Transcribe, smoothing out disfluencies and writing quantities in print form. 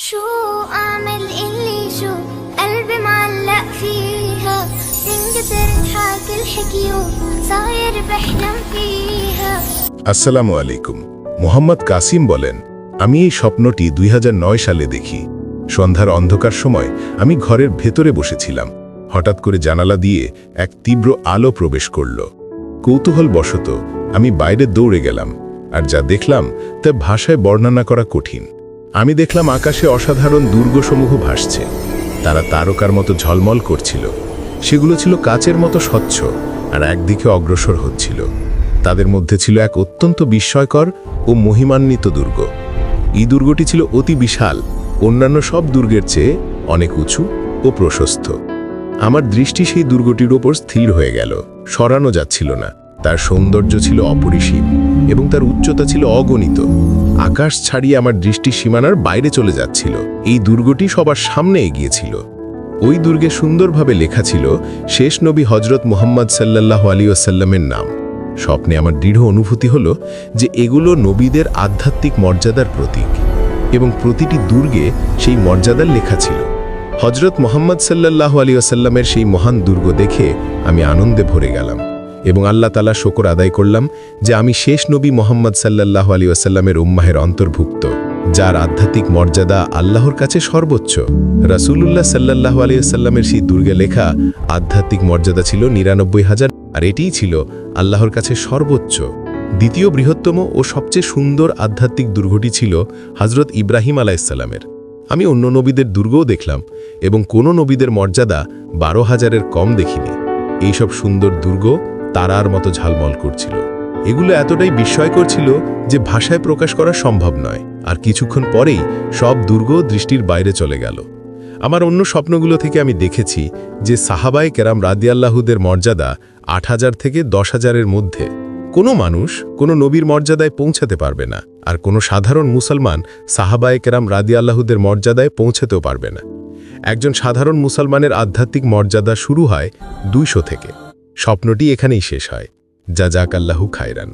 شو أعمل اللي شو قلبي معلق فيها تنكسر تحاك الحكيو صاير بحلم فيها। আসসালামু আলাইকুম। মোহাম্মদ কাসিম বলেন, আমি এই স্বপ্নটি 2009 সালে দেখি। সন্ধ্যার অন্ধকার সময় আমি ঘরের ভেতরে বসেছিলাম। হঠাৎ করে জানালা দিয়ে এক তীব্র আলো প্রবেশ করল। কৌতূহলবশত আমি বাইরে দৌড়ে গেলাম, আর যা দেখলাম তা ভাষায় বর্ণনা করা কঠিন। আমি দেখলাম আকাশে অসাধারণ দুর্গসমূহ ভাসছে। তারা তারকার মতো ঝলমল করছিল। সেগুলো ছিল কাচের মতো স্বচ্ছ, আর একদিকে অগ্রসর হচ্ছিল। তাদের মধ্যে ছিল এক অত্যন্ত বিস্ময়কর ও মহিমান্বিত দুর্গ। এই দুর্গটি ছিল অতি বিশাল, অন্যান্য সব দুর্গের চেয়ে অনেক উঁচু ও প্রশস্ত। আমার দৃষ্টি সেই দুর্গটির ওপর স্থির হয়ে গেল, সরানো যাচ্ছিল না। তার সৌন্দর্য ছিল অপরিসীম এবং তার উচ্চতা ছিল অগণিত। আকাশ ছাড়িয়ে আমার দৃষ্টি সীমানার বাইরে চলে যাচ্ছিল। এই দুর্গটি সবার সামনে এগিয়েছিল। ওই দুর্গে সুন্দরভাবে লেখা ছিল শেষ নবী হজরত মুহাম্মদ সাল্লাল্লাহু আলাইহি ওয়াসাল্লামের নাম। স্বপ্নে আমার দৃঢ় অনুভূতি হল যে এগুলো নবীদের আধ্যাত্মিক মর্যাদার প্রতীক, এবং প্রতিটি দুর্গে সেই মর্যাদার লেখা ছিল। হজরত মুহাম্মদ সাল্লাল্লাহু আলাইহি ওয়াসাল্লামের সেই মহান দুর্গ দেখে আমি আনন্দে ভরে গেলাম এবং আল্লাহ তাআলা শুকর আদায় করলাম যে আমি শেষ নবী মুহাম্মদ সাল্লাল্লাহু আলাইহি ওয়াসাল্লামের উম্মাহের অন্তর্ভুক্ত, যার আধ্যাত্মিক মর্যাদা আল্লাহর কাছে সর্বোচ্চ। রাসূলুল্লাহ সাল্লাল্লাহু আলাইহি ওয়াসাল্লামের সেই দুর্গে লেখা আধ্যাত্মিক মর্যাদা ছিল ৯৯,০০০, আর এটিই ছিল আল্লাহর কাছে সর্বোচ্চ। দ্বিতীয় বৃহত্তম ও সবচেয়ে সুন্দর আধ্যাত্মিক দুর্গটি ছিল হজরত ইব্রাহিম আলাইহিসসালামের। আমি অন্য নবীদের দুর্গও দেখলাম, এবং কোনো নবীদের মর্যাদা ১২,০০০-এর কম দেখিনি। এইসব সুন্দর দুর্গ তারার মতো ঝালমল করছিল। এগুলো এতটাই বিস্ময়কর ছিল যে ভাষায় প্রকাশ করা সম্ভব নয়। আর কিছুক্ষণ পরেই সব দুর্গ দৃষ্টির বাইরে চলে গেল। আমার অন্য স্বপ্নগুলো থেকে আমি দেখেছি যে সাহাবায়ে কেরাম রাদিয়াল্লাহুদের মর্যাদা ৮,০০০ থেকে ১০,০০০-এর মধ্যে। কোনো মানুষ কোনো নবীর মর্যাদায় পৌঁছাতে পারবে না, আর কোনো সাধারণ মুসলমান সাহাবায়ে কেরাম রাদিয়াল্লাহুদের মর্যাদায় পৌঁছাতেও পারবে না। একজন সাধারণ মুসলমানের আধ্যাত্মিক মর্যাদা শুরু হয় ২০০ থেকে। স্বপ্নটি এখানেই শেষ হয়। জাযাকাল্লাহু খায়রান।